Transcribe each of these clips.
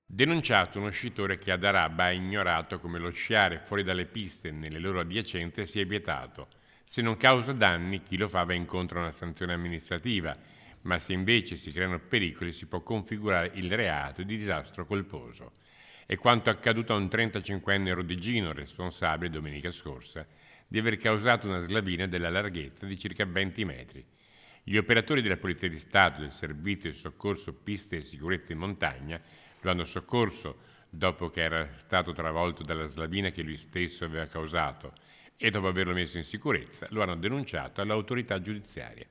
Denunciato uno sciatore che ad Araba ha ignorato come lo sciare fuori dalle piste nelle loro adiacenze sia vietato. Se non causa danni, chi lo fa va incontro a una sanzione amministrativa, ma se invece si creano pericoli si può configurare il reato di disastro colposo. È quanto accaduto a un 35enne rodiggino responsabile domenica scorsa di aver causato una slavina della larghezza di circa 20 metri. Gli operatori della Polizia di Stato del Servizio di Soccorso Piste e Sicurezza in Montagna lo hanno soccorso dopo che era stato travolto dalla slavina che lui stesso aveva causato e dopo averlo messo in sicurezza lo hanno denunciato all'autorità giudiziaria.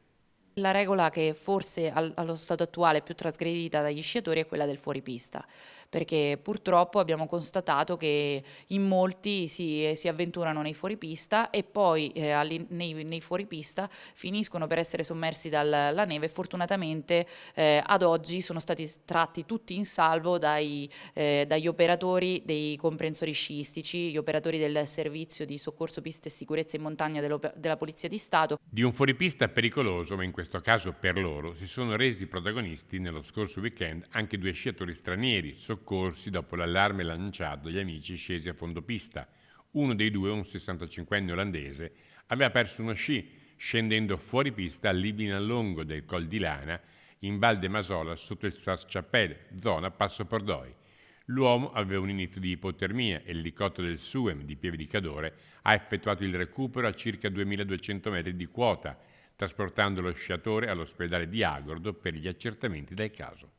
La regola che forse allo stato attuale è più trasgredita dagli sciatori è quella del fuoripista, perché purtroppo abbiamo constatato che in molti si avventurano nei fuoripista e poi nei fuoripista finiscono per essere sommersi dalla neve e fortunatamente ad oggi sono stati tratti tutti in salvo dagli operatori dei comprensori sciistici, gli operatori del servizio di soccorso piste e sicurezza in montagna della Polizia di Stato. Di un fuoripista pericoloso, ma in questo caso per loro, si sono resi protagonisti nello scorso weekend anche due sciatori stranieri, soccorsi dopo l'allarme lanciato dagli amici scesi a fondo pista. Uno dei due, un 65enne olandese, aveva perso uno sci scendendo fuori pista all'Ibinalongo del Col di Lana in Val de Masola sotto il Sas-Chapelle, zona Passo Pordoi. L'uomo aveva un inizio di ipotermia e l'elicottero del SUEM di Pieve di Cadore ha effettuato il recupero a circa 2200 metri di quota, trasportando lo sciatore all'ospedale di Agordo per gli accertamenti del caso.